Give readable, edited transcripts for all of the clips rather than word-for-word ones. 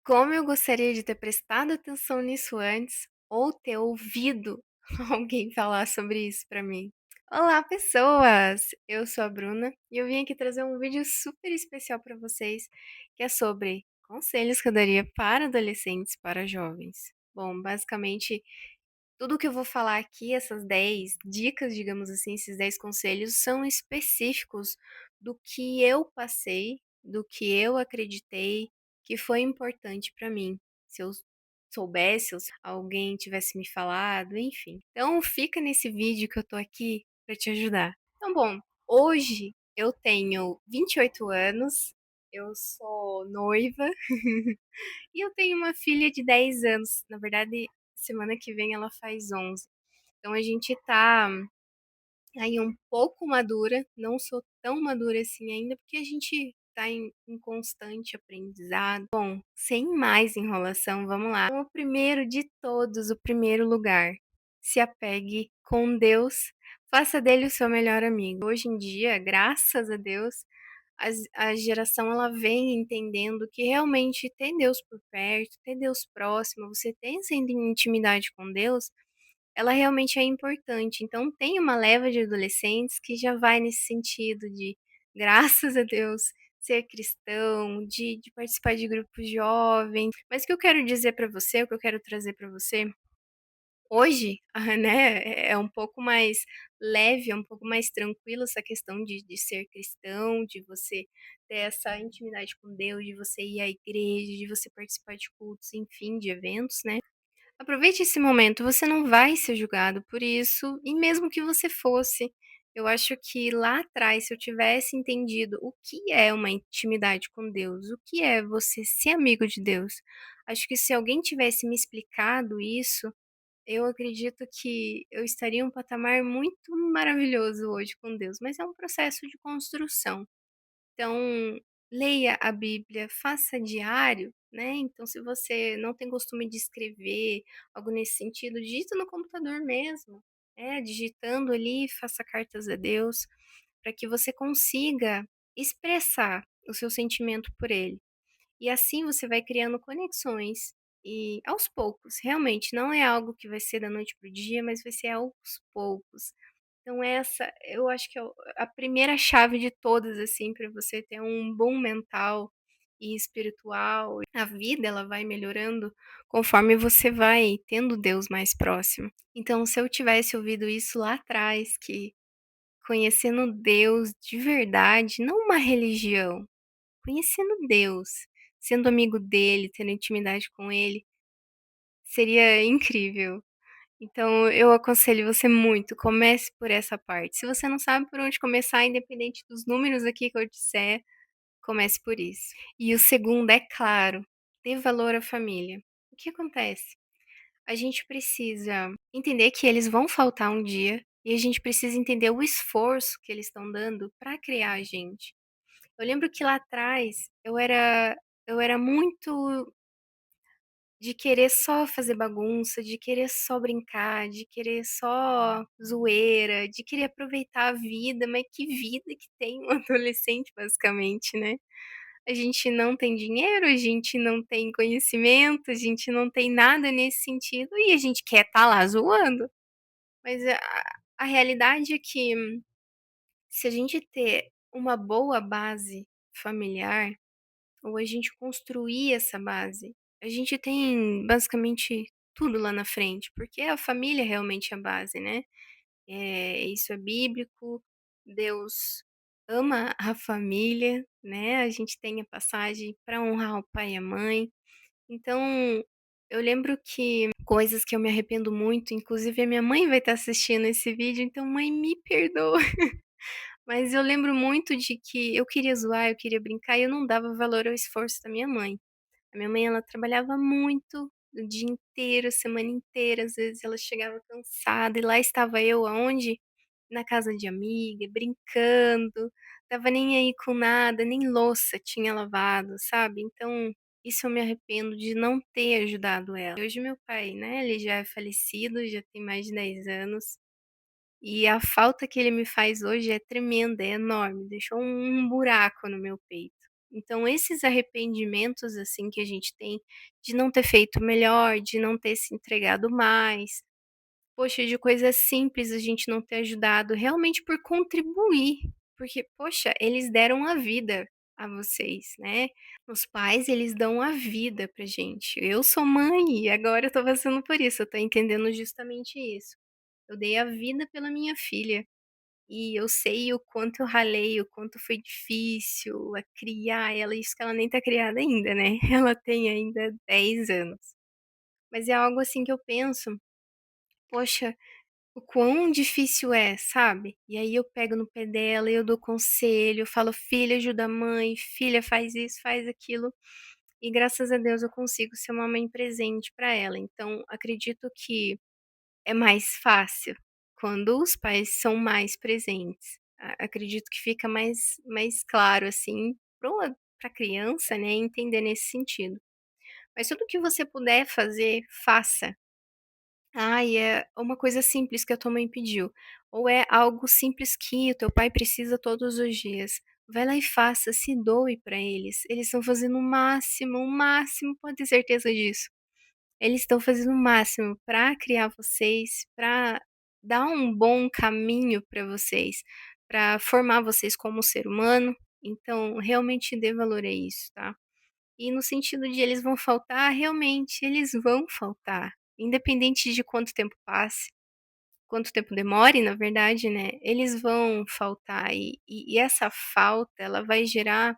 Como eu gostaria de ter prestado atenção nisso antes, ou ter ouvido alguém falar sobre isso pra mim. Olá, pessoas! Eu sou a Bruna e eu vim aqui trazer um vídeo super especial pra vocês, que é sobre conselhos que eu daria para adolescentes, para jovens. Bom, basicamente tudo que eu vou falar aqui, essas 10 dicas, digamos assim, esses 10 conselhos, são específicos do que eu passei, do que eu acreditei que foi importante para mim. Se eu soubesse, ou se alguém tivesse me falado, enfim. Então, fica nesse vídeo que eu tô aqui para te ajudar. Então, bom, hoje eu tenho 28 anos, eu sou noiva e eu tenho uma filha de 10 anos. Na verdade, semana que vem ela faz 11. Então a gente tá aí um pouco madura, não sou tão madura assim ainda, porque a gente tá em constante aprendizado. Bom, sem mais enrolação, vamos lá. Então, o primeiro de todos, o primeiro lugar, se apegue com Deus, faça dele o seu melhor amigo. Hoje em dia, graças a Deus, a geração ela vem entendendo que realmente ter Deus por perto, ter Deus próximo, você tem essa intimidade com Deus, ela realmente é importante. Então tem uma leva de adolescentes que já vai nesse sentido de, graças a Deus, ser cristão, de participar de grupos jovens. Mas o que eu quero dizer para você, o que eu quero trazer para você hoje, né, é um pouco mais leve, é um pouco mais tranquilo essa questão de ser cristão, de você ter essa intimidade com Deus, de você ir à igreja, de você participar de cultos, enfim, de eventos, né. Aproveite esse momento, você não vai ser julgado por isso, e mesmo que você fosse, eu acho que lá atrás, se eu tivesse entendido o que é uma intimidade com Deus, o que é você ser amigo de Deus, acho que se alguém tivesse me explicado isso, eu acredito que eu estaria em um patamar muito maravilhoso hoje com Deus, mas é um processo de construção. Então, leia a Bíblia, faça diário, né? Então, se você não tem costume de escrever, algo nesse sentido, digita no computador mesmo, digitando ali, faça cartas a Deus, para que você consiga expressar o seu sentimento por Ele. E assim você vai criando conexões e aos poucos, realmente não é algo que vai ser da noite para o dia, mas vai ser aos poucos. Então essa eu acho que é o a primeira chave de todas, assim, para você ter um bom mental e espiritual. A vida ela vai melhorando conforme você vai tendo Deus mais próximo. Então se eu tivesse ouvido isso lá atrás, que conhecendo Deus de verdade, não uma religião, conhecendo Deus, sendo amigo dele, tendo intimidade com ele, seria incrível. Então eu aconselho você muito, comece por essa parte. Se você não sabe por onde começar, independente dos números aqui que eu disser, comece por isso. E o segundo é claro, dê valor à família. O que acontece? A gente precisa entender que eles vão faltar um dia e a gente precisa entender o esforço que eles estão dando para criar a gente. Eu lembro que lá atrás eu era muito de querer só fazer bagunça, de querer só brincar, de querer só zoeira, de querer aproveitar a vida, mas que vida que tem um adolescente basicamente, né. A gente não tem dinheiro, a gente não tem conhecimento, a gente não tem nada nesse sentido e a gente quer estar lá zoando. Mas a realidade é que se a gente ter uma boa base familiar, ou a gente construir essa base, a gente tem basicamente tudo lá na frente, porque a família realmente é a base, né. Isso é bíblico, Deus ama a família, né, a gente tem a passagem para honrar o pai e a mãe. Então, eu lembro que coisas que eu me arrependo muito, inclusive a minha mãe vai estar assistindo esse vídeo, então mãe me perdoa. Mas eu lembro muito de que eu queria zoar, eu queria brincar e eu não dava valor ao esforço da minha mãe. A minha mãe, ela trabalhava muito, o dia inteiro, a semana inteira, às vezes ela chegava cansada e lá estava eu aonde? Na casa de amiga, brincando, estava nem aí com nada, nem louça tinha lavado, sabe. Então, isso eu me arrependo de não ter ajudado ela. Hoje meu pai, né, ele já é falecido, já tem mais de 10 anos, e a falta que ele me faz hoje é tremenda, é enorme, deixou um buraco no meu peito. Então esses arrependimentos, assim, que a gente tem de não ter feito melhor, de não ter se entregado mais, poxa, de coisas simples a gente não ter ajudado realmente por contribuir, porque, poxa, eles deram a vida a vocês, né. Os pais, eles dão a vida pra gente. Eu sou mãe e agora eu tô passando por isso, eu tô entendendo justamente isso. Eu dei a vida pela minha filha, e eu sei o quanto eu ralei, o quanto foi difícil a criar ela, isso que ela nem tá criada ainda, né, ela tem ainda 10 anos. Mas é algo assim que eu penso: "Poxa, o quão difícil é", sabe. E aí eu pego no pé dela e eu dou conselho, eu falo: "Filha, ajuda a mãe, filha, faz isso, faz aquilo", e graças a Deus eu consigo ser uma mãe presente para ela. Então acredito que é mais fácil quando os pais são mais presentes. Acredito que fica mais claro, assim, para a criança, né, entender nesse sentido. Mas tudo que você puder fazer, faça. Ai, é uma coisa simples que a tua mãe pediu, ou é algo simples que o teu pai precisa todos os dias. Vai lá e faça, se doe para eles. Eles estão fazendo o máximo, pode ter certeza disso. Eles estão fazendo o máximo para criar vocês, para dar um bom caminho para vocês, para formar vocês como ser humano. Então, realmente dê valor a isso, tá? E no sentido de eles vão faltar, realmente eles vão faltar. Independente de quanto tempo passe, quanto tempo demore, na verdade, né? Eles vão faltar. E essa falta, ela vai gerar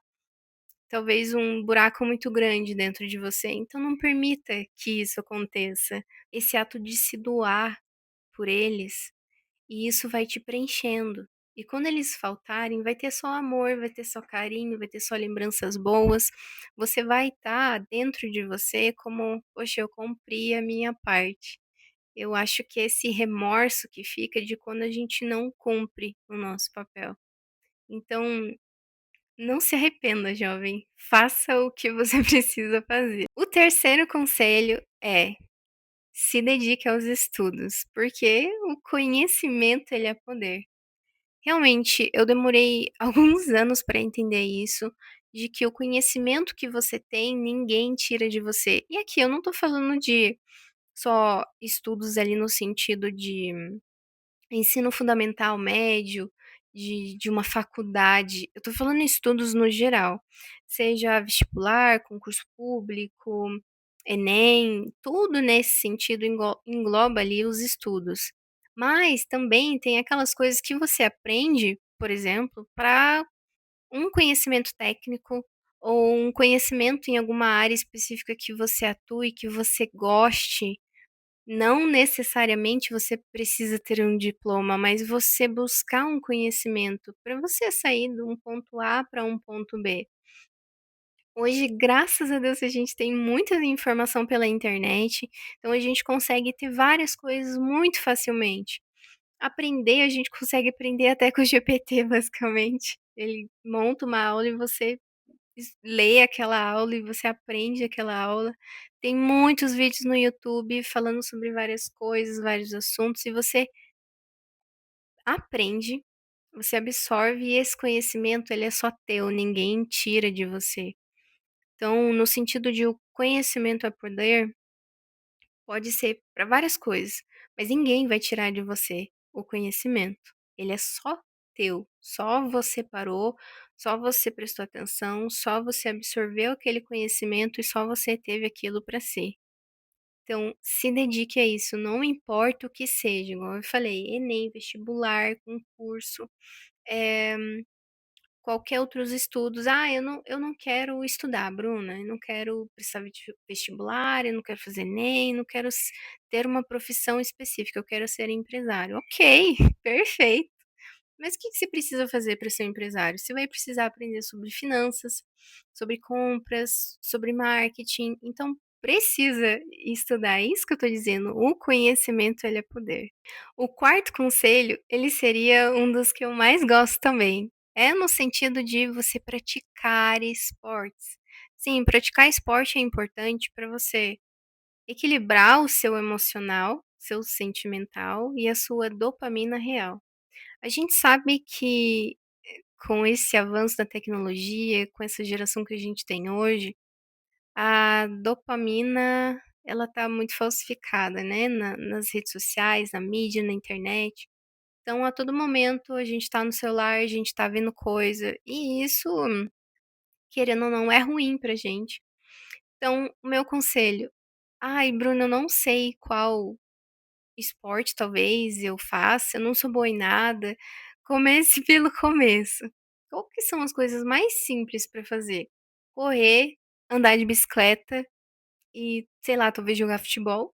talvez um buraco muito grande dentro de você. Então não permita que isso aconteça. Esse ato de se doar por eles, e isso vai te preenchendo. E quando eles faltarem, vai ter só amor, vai ter só carinho, vai ter só lembranças boas. Você vai estar dentro de você como, poxa, eu cumpri a minha parte. Eu acho que esse remorso que fica de quando a gente não cumpre o nosso papel. Então, não se arrependa, jovem. Faça o que você precisa fazer. O terceiro conselho é: se dedique aos estudos, porque o conhecimento ele é poder. Realmente, eu demorei alguns anos para entender isso, de que o conhecimento que você tem, ninguém tira de você. E aqui eu não tô falando de só estudos ali no sentido de ensino fundamental médio, de uma faculdade, eu tô falando em estudos no geral, seja vestibular, concurso público, Enem, tudo nesse sentido engloba ali os estudos. Mas também tem aquelas coisas que você aprende, por exemplo, para um conhecimento técnico ou um conhecimento em alguma área específica que você atue, que você goste. Não necessariamente você precisa ter um diploma, mas você buscar um conhecimento para você sair de um ponto A para um ponto B. Hoje, graças a Deus, a gente tem muita informação pela internet, então a gente consegue ter várias coisas muito facilmente. Aprender, a gente consegue aprender até com o GPT, basicamente. Ele monta uma aula e você lê aquela aula e você aprende aquela aula. Tem muitos vídeos no YouTube falando sobre várias coisas, vários assuntos, e você aprende, você absorve e esse conhecimento ele é só teu, ninguém tira de você. Então, no sentido de o conhecimento é poder, pode ser para várias coisas, mas ninguém vai tirar de você o conhecimento. Ele é só teu, só você parou, só você prestou atenção, só você absorveu aquele conhecimento e só você teve aquilo para si. Então, se dedique a isso, não importa o que seja, igual eu falei, Enem, vestibular, concurso, eh, qualquer outros estudos. "Ah, eu não quero estudar, Bruna, eu não quero prestar vestibular, eu não quero fazer Enem, não quero ter uma profissão específica, eu quero ser empresário". Ok, perfeito. Mas o que que você precisa fazer para ser um empresário? Você vai precisar aprender sobre finanças, sobre compras, sobre marketing, então precisa estudar, é isso que eu estou dizendo, o conhecimento ele é poder. O quarto conselho, ele seria um dos que eu mais gosto também, é no sentido de você praticar esportes. Sim, praticar esporte é importante para você equilibrar o seu emocional, seu sentimental e a sua dopamina real. A gente sabe que com esse avanço da tecnologia, com essa geração que a gente tem hoje, a dopamina, ela tá muito falsificada, né, nas redes sociais, na mídia, na internet. Então, a todo momento, a gente tá no celular, a gente tá vendo coisa, e isso, querendo ou não, é ruim pra gente. Então, o meu conselho: "Ai, Bruna, eu não sei qual esporte talvez eu faça, eu não sou boa em nada". Comece pelo começo. Qual que são as coisas mais simples para fazer? Correr, andar de bicicleta e, sei lá, talvez jogar futebol.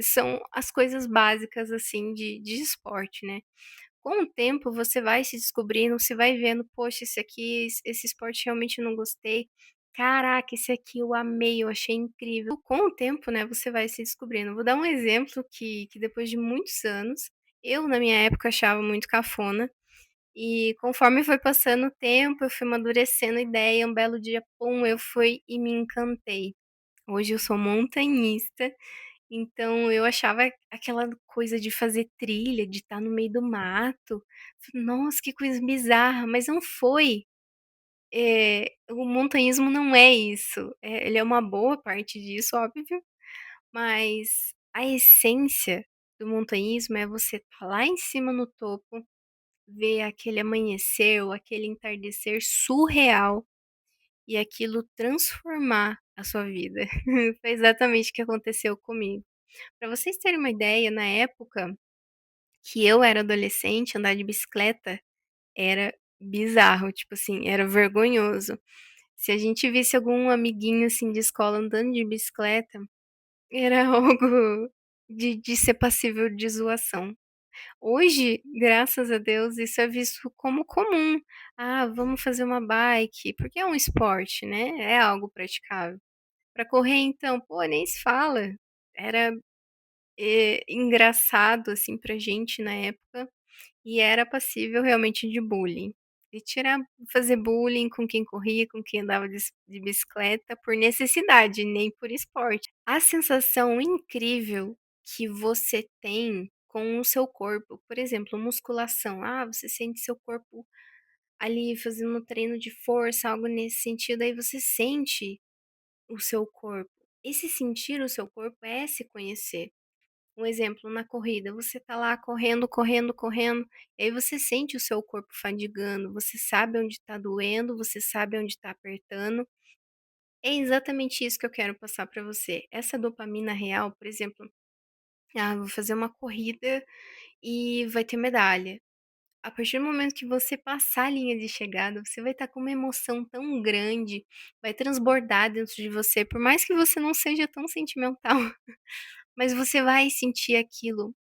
São as coisas básicas, assim, de esporte, né. Com o tempo você vai se descobrindo, você vai vendo: "Poxa, esse esporte realmente eu não gostei. Caraca, esse aqui eu amei, eu achei incrível". Com o tempo, né, você vai se descobrindo. Vou dar um exemplo que depois de muitos anos, eu na minha época achava muito cafona, e conforme foi passando o tempo, eu fui amadurecendo a ideia, um belo dia, pum, eu fui e me encantei. Hoje eu sou montanhista, então eu achava aquela coisa de fazer trilha, de estar no meio do mato, nossa, que coisa bizarra, mas não foi. O montanhismo não é isso, ele é uma boa parte disso, óbvio, mas a essência do montanhismo é você estar lá em cima no topo, ver aquele amanhecer ou aquele entardecer surreal e aquilo transformar a sua vida. Foi exatamente o que aconteceu comigo. Para vocês terem uma ideia, na época que eu era adolescente, andar de bicicleta era bizarro, tipo assim, era vergonhoso. Se a gente visse algum amiguinho, assim, de escola andando de bicicleta, era algo de ser passível de zoação. Hoje, graças a Deus, isso é visto como comum. "Ah, vamos fazer uma bike", porque é um esporte, né, é algo praticável. Para correr então, pô, nem se fala. Era, engraçado, assim, pra gente na época, e era passível realmente de bullying. E tirar fazer bullying com quem corria, com quem andava de bicicleta por necessidade, nem por esporte. A sensação incrível que você tem com o seu corpo, por exemplo, musculação, você sente seu corpo ali fazendo um treino de força, algo nesse sentido, aí você sente o seu corpo. Esse sentir o seu corpo é se conhecer. Um exemplo, na corrida, você tá lá correndo, correndo, correndo, e aí você sente o seu corpo fadigando, você sabe onde tá doendo, você sabe onde tá apertando. É exatamente isso que eu quero passar para você. Essa dopamina real, por exemplo, vou fazer uma corrida e vai ter medalha. A partir do momento que você passar a linha de chegada, você vai estar com uma emoção tão grande, vai transbordar dentro de você, por mais que você não seja tão sentimental. Mas você vai sentir aquilo,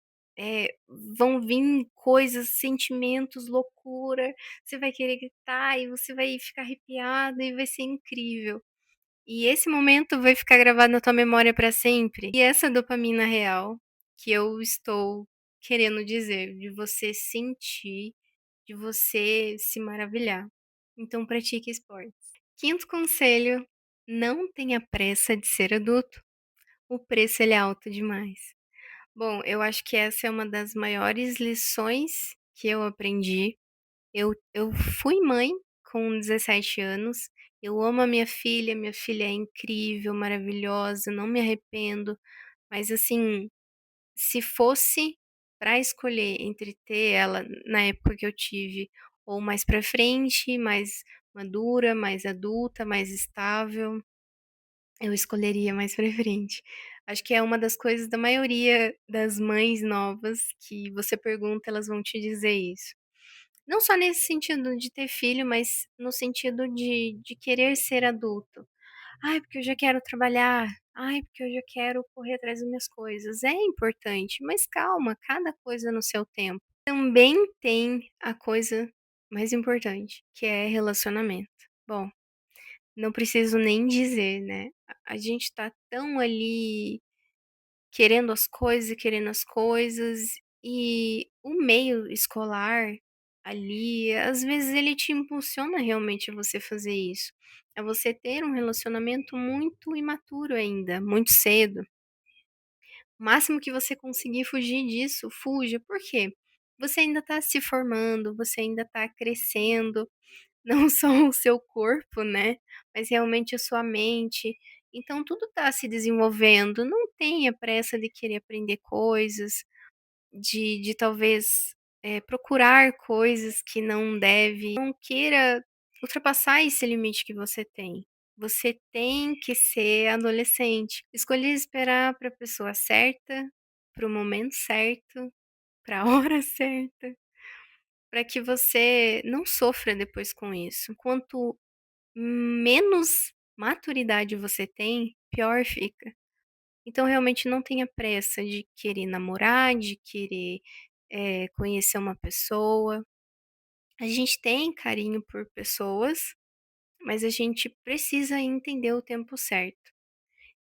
vão vir coisas, sentimentos, loucura, você vai querer gritar e você vai ficar arrepiado e vai ser incrível. E esse momento vai ficar gravado na tua memória para sempre. E essa dopamina real que eu estou querendo dizer, de você sentir, de você se maravilhar. Então pratique esportes. Quinto conselho: não tenha pressa de ser adulto. O preço ele é alto demais. Bom, eu acho que essa é uma das maiores lições que eu aprendi. Eu fui mãe com 17 anos, eu amo a minha filha é incrível, maravilhosa, não me arrependo, mas assim, se fosse para escolher entre ter ela na época que eu tive, ou mais para frente, mais madura, mais adulta, mais estável, eu escolheria mais pra frente. Acho que é uma das coisas da maioria das mães novas que você pergunta, elas vão te dizer isso. Não só nesse sentido de ter filho, mas no sentido de querer ser adulto. "Ai, porque eu já quero trabalhar. Ai, porque eu já quero correr atrás das minhas coisas". É importante, mas calma, cada coisa no seu tempo. Também tem a coisa mais importante, que é relacionamento. Bom, não preciso nem dizer, né, a gente tá tão ali querendo as coisas e querendo as coisas, e o meio escolar ali, às vezes ele te impulsiona realmente a você fazer isso, a você ter um relacionamento muito imaturo ainda, muito cedo. O máximo que você conseguir fugir disso, fuja. Por quê? você ainda está se formando, você ainda está crescendo, não só o seu corpo, né, mas realmente a sua mente. Então tudo está se desenvolvendo, não tenha pressa de querer aprender coisas, de talvez, procurar coisas que não deve, não queira ultrapassar esse limite que você tem. Você tem que ser adolescente. Escolher esperar para a pessoa certa, para o momento certo, para a hora certa, para que você não sofra depois com isso. Quanto menos maturidade você tem, pior fica. Então realmente não tenha pressa de querer namorar, de querer, conhecer uma pessoa. A gente tem carinho por pessoas, mas a gente precisa entender o tempo certo.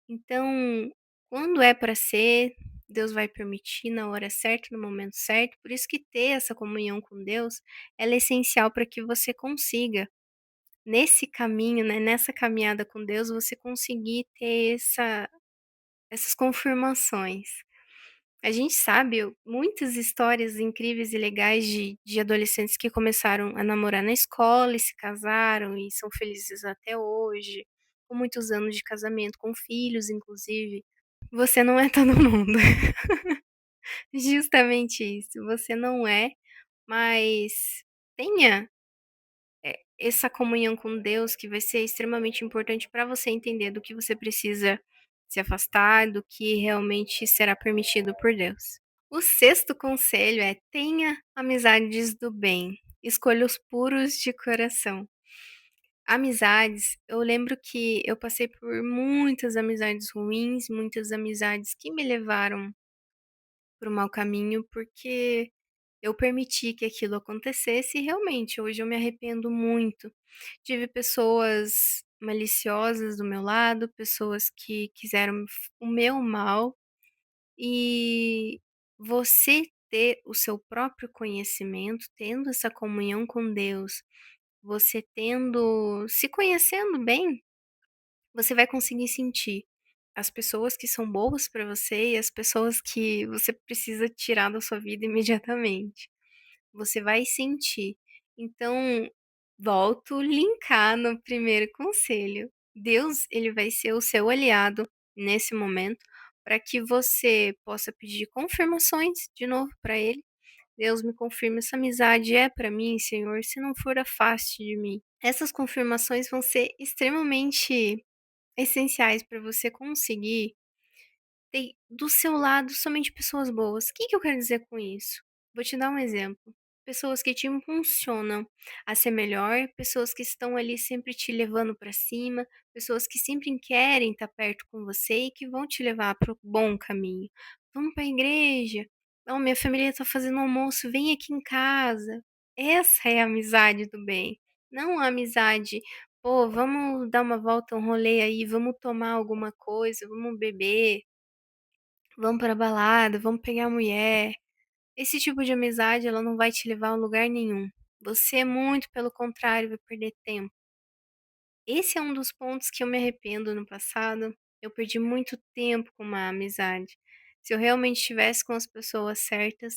Então, quando é para ser, Deus vai permitir na hora certa, no momento certo. Por isso que ter essa comunhão com Deus, ela é essencial para que você consiga, nesse caminho, né, nessa caminhada com Deus, você conseguir ter essas confirmações. A gente sabe muitas histórias incríveis e legais de adolescentes que começaram a namorar na escola e se casaram e são felizes até hoje, com muitos anos de casamento, com filhos inclusive. Você não é todo mundo. Justamente isso, você não é, mas tenha, essa comunhão com Deus que vai ser extremamente importante para você entender do que você precisa se afastar, do que realmente será permitido por Deus. O sexto conselho é: tenha amizades do bem, escolha os puros de coração. Amizades, eu lembro que eu passei por muitas amizades ruins, muitas amizades que me levaram para o mau caminho, porque eu permiti que aquilo acontecesse e realmente hoje eu me arrependo muito. Tive pessoas maliciosas do meu lado, pessoas que quiseram o meu mal, e você ter o seu próprio conhecimento, tendo essa comunhão com Deus, você tendo se conhecendo bem, você vai conseguir sentir as pessoas que são boas para você e as pessoas que você precisa tirar da sua vida imediatamente. Você vai sentir. Então, volto linkar no primeiro conselho. Deus, ele vai ser o seu aliado nesse momento, para que você possa pedir confirmações de novo para ele. Deus me confirma, essa amizade é para mim, Senhor, se não for, afaste de mim. Essas confirmações vão ser extremamente essenciais para você conseguir ter do seu lado somente pessoas boas. O que que eu quero dizer com isso? Vou te dar um exemplo. Pessoas que te impulsionam a ser melhor, pessoas que estão ali sempre te levando para cima, pessoas que sempre querem estar perto com você e que vão te levar para o bom caminho. Vamos para a igreja. Oh, minha família está fazendo almoço, vem aqui em casa. Essa é a amizade do bem. Não a amizade, pô, vamos dar uma volta, um rolê aí, vamos tomar alguma coisa, vamos beber. Vamos pra balada, vamos pegar a mulher. Esse tipo de amizade, ela não vai te levar a lugar nenhum. Você, muito pelo contrário, vai perder tempo. Esse é um dos pontos que eu me arrependo no passado. Eu perdi muito tempo com uma amizade. Se eu realmente estivesse com as pessoas certas,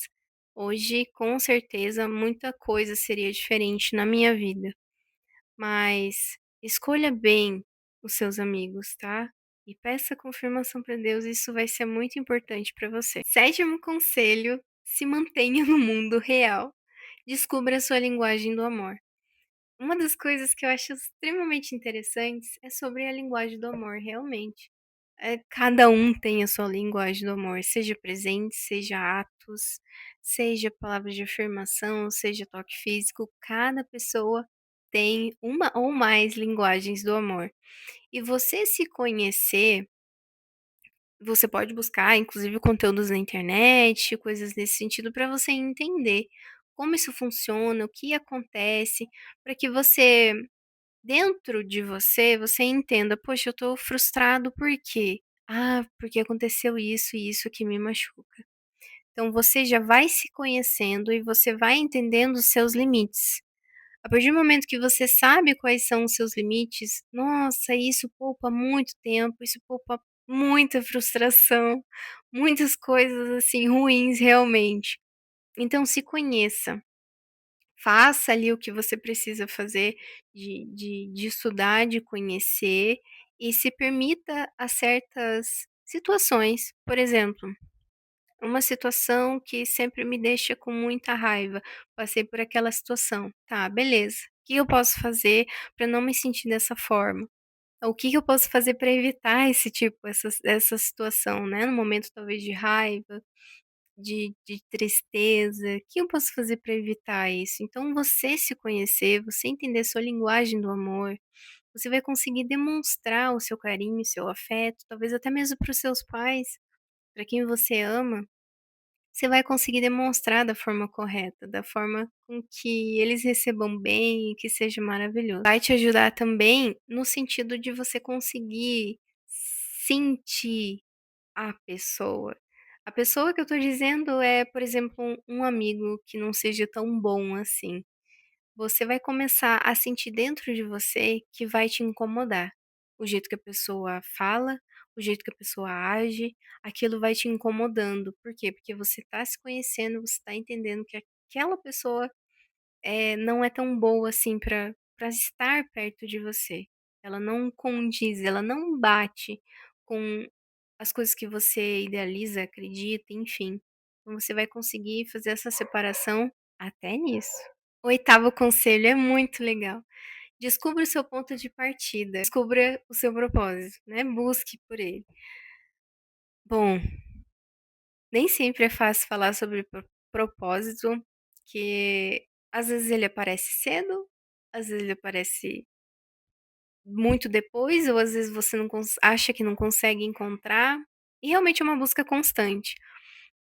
hoje, com certeza, muita coisa seria diferente na minha vida. Mas escolha bem os seus amigos, tá? E peça confirmação para Deus, isso vai ser muito importante para você. Sétimo conselho: se mantenha no mundo real. Descubra a sua linguagem do amor. Uma das coisas que eu acho extremamente interessantes é sobre a linguagem do amor, realmente. Cada um tem a sua linguagem do amor, seja presente, seja atos, seja palavras de afirmação, seja toque físico, cada pessoa tem uma ou mais linguagens do amor. E você se conhecer, você pode buscar, inclusive, conteúdos na internet, coisas nesse sentido, para você entender como isso funciona, o que acontece, para que você, dentro de você, você entenda: "Poxa, eu tô frustrado por quê? Ah, porque aconteceu isso e isso que me machuca". Então você já vai se conhecendo e você vai entendendo os seus limites. A partir do momento que você sabe quais são os seus limites, nossa, isso poupa muito tempo, isso poupa muita frustração, muitas coisas, assim, ruins realmente. Então se conheça, faça ali o que você precisa fazer de estudar, de conhecer e se permita a certas situações. Por exemplo, uma situação que sempre me deixa com muita raiva, passei por aquela situação, tá, beleza. O que eu posso fazer para não me sentir dessa forma? O que que eu posso fazer para evitar esse tipo, essa situação, né, no momento talvez de raiva, de tristeza, o que eu posso fazer para evitar isso? Então você se conhecer, você entender sua linguagem do amor, você vai conseguir demonstrar o seu carinho, o seu afeto, talvez até mesmo para os seus pais, para quem você ama, você vai conseguir demonstrar da forma correta, da forma com que eles recebam bem e que seja maravilhoso. Vai te ajudar também no sentido de você conseguir sentir a pessoa. A pessoa que eu tô dizendo é, por exemplo, um amigo que não seja tão bom assim. Você vai começar a sentir dentro de você que vai te incomodar. O jeito que a pessoa fala, o jeito que a pessoa age, aquilo vai te incomodando. Por quê? Porque você tá se conhecendo, você tá entendendo que aquela pessoa não é tão boa assim para estar perto de você. Ela não condiz, ela não bate com as coisas que você idealiza, acredita, enfim. Então você vai conseguir fazer essa separação até nisso. O oitavo conselho é muito legal. Descubra o seu ponto de partida, descubra o seu propósito, né? Busque por ele. Bom, nem sempre é fácil falar sobre propósito, que às vezes ele aparece cedo, às vezes ele aparece muito depois, ou às vezes você não acha que não consegue encontrar, e realmente é uma busca constante.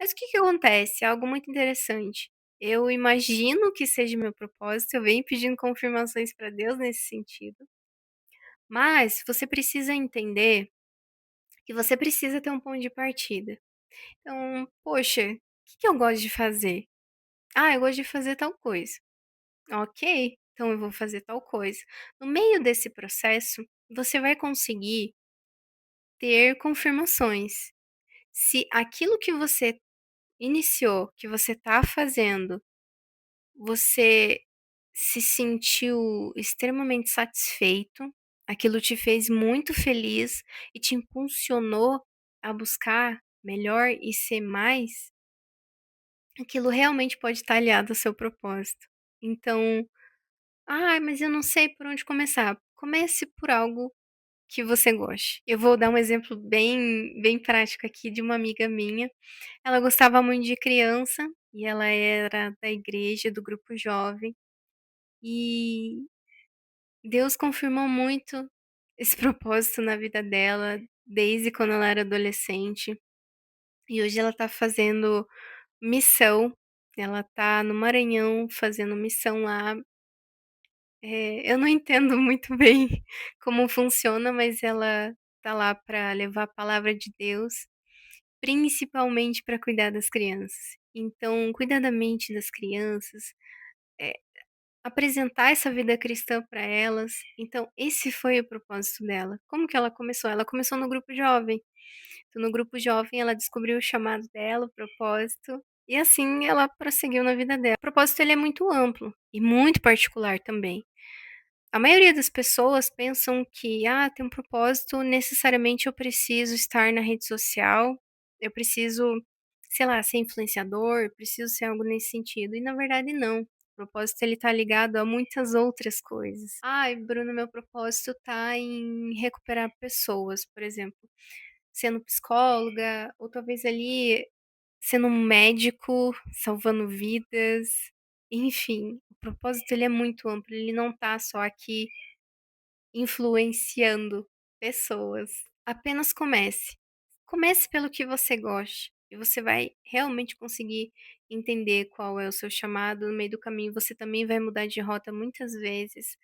Mas o que que acontece? É algo muito interessante. Eu imagino que seja meu propósito, eu venho pedindo confirmações para Deus nesse sentido, mas você precisa entender que você precisa ter um ponto de partida. Então, poxa, o que que eu gosto de fazer? Ah, eu gosto de fazer tal coisa. Ok, então eu vou fazer tal coisa. No meio desse processo, você vai conseguir ter confirmações. Se aquilo que você iniciou, que você está fazendo, você se sentiu extremamente satisfeito, aquilo te fez muito feliz e te impulsionou a buscar melhor e ser mais, aquilo realmente pode estar aliado ao seu propósito. Então, ah, mas eu não sei por onde começar. Comece por algo que você goste. Eu vou dar um exemplo bem prático aqui de uma amiga minha. Ela gostava muito de criança e ela era da igreja, do grupo jovem. E Deus confirmou muito esse propósito na vida dela desde quando ela era adolescente. E hoje ela tá fazendo missão. Ela tá no Maranhão fazendo missão lá. Eu não entendo muito bem como funciona, mas ela tá lá para levar a palavra de Deus, principalmente para cuidar das crianças. Então, cuidar da mente das crianças, eh, apresentar essa vida cristã para elas. Então, esse foi o propósito dela. Como que ela começou? Ela começou no grupo jovem. Então, no grupo jovem, ela descobriu o chamado dela, o propósito, e assim ela prosseguiu na vida dela. O propósito ele é muito amplo e muito particular também. A maioria das pessoas pensam que, ah, tem um propósito, necessariamente eu preciso estar na rede social, eu preciso, sei lá, ser influenciador, eu preciso ser algo nesse sentido. E na verdade não. O propósito ele tá ligado a muitas outras coisas. Ai, Bruno, meu propósito tá em recuperar pessoas, por exemplo, sendo psicóloga, ou talvez ali sendo um médico, salvando vidas, enfim, o propósito ele é muito amplo, ele não tá só aqui influenciando pessoas. Apenas comece. Comece pelo que você goste e você vai realmente conseguir entender qual é o seu chamado. No meio do caminho, você também vai mudar de rota muitas vezes.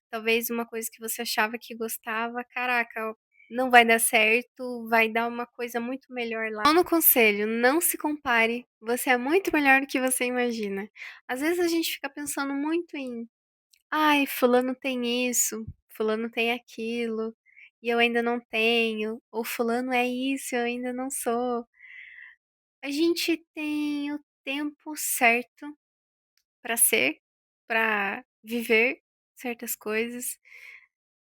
Talvez uma coisa que você achava que gostava, caraca, não vai dar certo, vai dar uma coisa muito melhor lá. Nono conselho, não se compare. Você é muito melhor do que você imagina. Às vezes a gente fica pensando muito em ai, fulano tem isso, fulano tem aquilo, e eu ainda não tenho, ou fulano é isso, eu ainda não sou. A gente tem o tempo certo para ser, para viver certas coisas.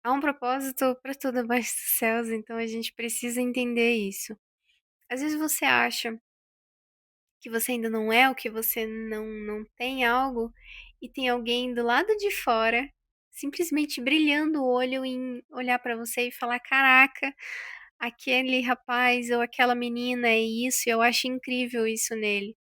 Há um propósito para tudo abaixo dos céus, então a gente precisa entender isso. Às vezes você acha que você ainda não é, ou que você não tem algo, e tem alguém do lado de fora, simplesmente brilhando o olho em olhar para você e falar: "Caraca, aquele rapaz ou aquela menina é isso, e eu acho incrível isso nele".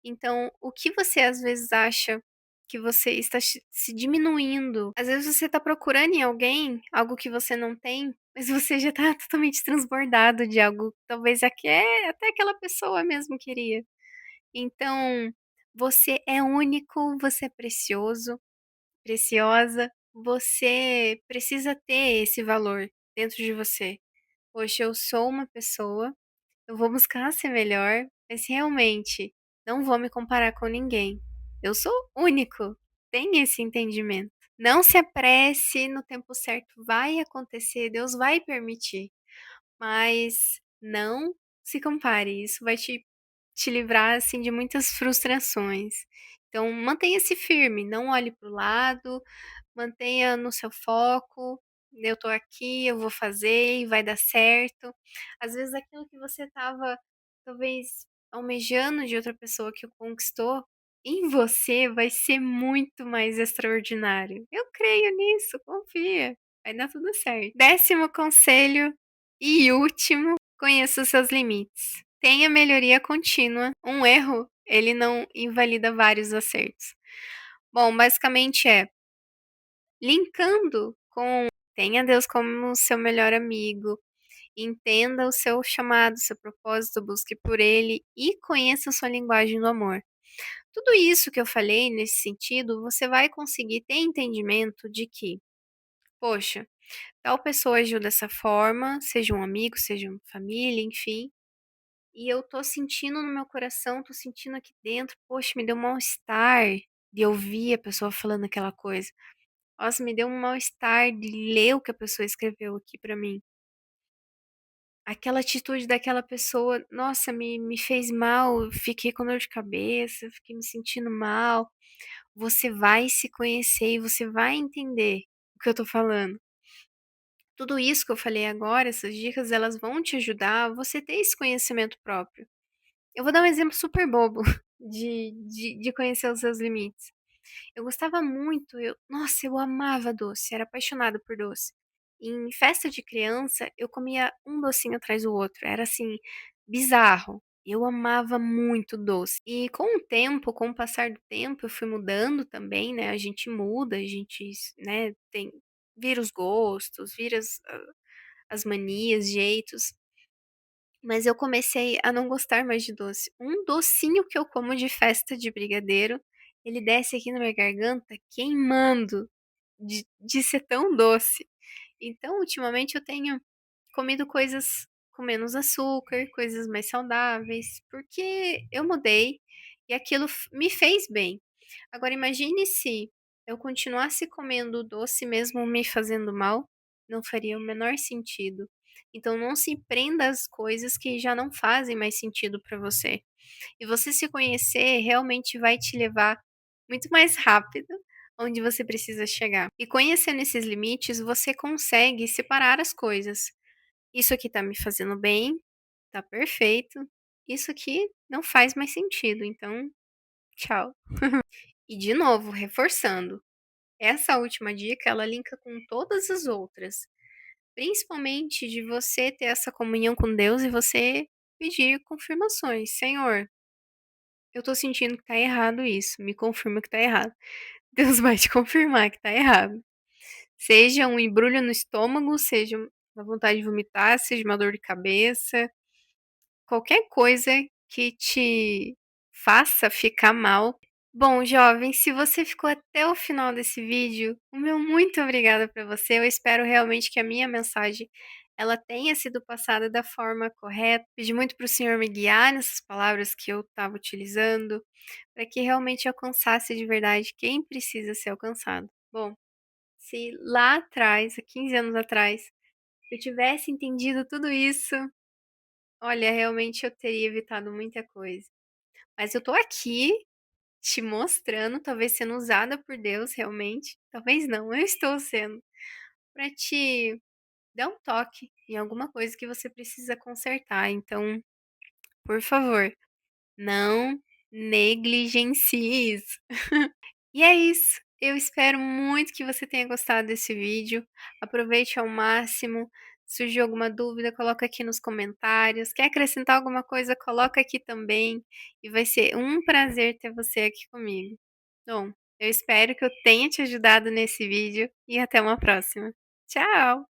Então, o que você às vezes acha que você está se diminuindo? Às vezes você está procurando em alguém algo que você não tem, mas você já está totalmente transbordado de algo, talvez até aquela pessoa mesmo queria. Então, você é único, você é precioso, preciosa, você precisa ter esse valor dentro de você. Poxa, eu sou uma pessoa, eu vou buscar ser melhor, mas realmente não vou me comparar com ninguém. Eu sou único, tenha esse entendimento. Não se apresse, no tempo certo vai acontecer, Deus vai permitir, mas não se compare, isso vai te livrar, assim, de muitas frustrações. Então mantenha-se firme, não olhe para o lado, mantenha no seu foco, eu tô aqui, eu vou fazer e vai dar certo. Às vezes aquilo que você estava talvez almejando de outra pessoa que o conquistou, em você vai ser muito mais extraordinário. Eu creio nisso, confia, vai dar tudo certo. 10º conselho e último, conheça os seus limites. Tenha melhoria contínua. Um erro, ele não invalida vários acertos. Bom, basicamente linkando com tenha Deus como seu melhor amigo, entenda o seu chamado, seu propósito, busque por ele e conheça a sua linguagem do amor. Tudo isso que eu falei nesse sentido, você vai conseguir ter entendimento de que, poxa, tal pessoa agiu dessa forma, seja um amigo, seja uma família, enfim, e eu tô sentindo no meu coração, tô sentindo aqui dentro, poxa, me deu um mal-estar de ouvir a pessoa falando aquela coisa. Nossa, me deu um mal-estar de ler o que a pessoa escreveu aqui pra mim. Aquela atitude daquela pessoa, nossa, me fez mal, eu fiquei com dor de cabeça, fiquei me sentindo mal. Você vai se conhecer e você vai entender o que eu tô falando. Tudo isso que eu falei agora, essas dicas, elas vão te ajudar a você ter esse conhecimento próprio. Eu vou dar um exemplo super bobo de conhecer os seus limites. Eu gostava muito, nossa, eu amava doce, era apaixonada por doce. Em festa de criança, eu comia um docinho atrás do outro, era assim, bizarro. Eu amava muito doce. E com o tempo, com o passar do tempo, eu fui mudando também, né? A gente muda, a gente, né, vira os gostos, vira as manias, jeitos. Mas eu comecei a não gostar mais de doce. Um docinho que eu como de festa de brigadeiro, ele desce aqui na minha garganta queimando de ser tão doce. Então, ultimamente eu tenho comido coisas com menos açúcar, coisas mais saudáveis, porque eu mudei e aquilo me fez bem. Agora imagine se eu continuasse comendo doce mesmo me fazendo mal, não faria o menor sentido. Então não se prenda às coisas que já não fazem mais sentido para você. E você se conhecer realmente vai te levar muito mais rápido onde você precisa chegar. E conhecendo esses limites, você consegue separar as coisas. Isso aqui tá me fazendo bem, tá perfeito. Isso aqui não faz mais sentido, então tchau. E de novo, reforçando, essa última dica ela linka com todas as outras, principalmente de você ter essa comunhão com Deus e você pedir confirmações. Senhor, eu tô sentindo que tá errado isso, me confirma que tá errado. Deus vai te confirmar que tá errado. Seja um embrulho no estômago, seja uma vontade de vomitar, seja uma dor de cabeça, qualquer coisa que te faça ficar mal. Bom, jovem, se você ficou até o final desse vídeo, o meu muito obrigada para você. Eu espero realmente que a minha mensagem ela tenha sido passada da forma correta. Pedi muito para o Senhor me guiar nessas palavras que eu estava utilizando, para que realmente alcançasse de verdade quem precisa ser alcançado. Bom, se lá atrás, há 15 anos atrás, eu tivesse entendido tudo isso, olha, realmente eu teria evitado muita coisa. mas eu tô aqui te mostrando, talvez sendo usada por Deus realmente, talvez não, eu estou sendo, para te dar um toque em alguma coisa que você precisa consertar. Então, por favor, não negligencie isso. E é isso. Eu espero muito que você tenha gostado desse vídeo. Aproveite ao máximo. Surgiu alguma dúvida, coloca aqui nos comentários. Quer acrescentar alguma coisa, coloca aqui também. E vai ser um prazer ter você aqui comigo. Bom, eu espero que eu tenha te ajudado nesse vídeo e até uma próxima. Tchau!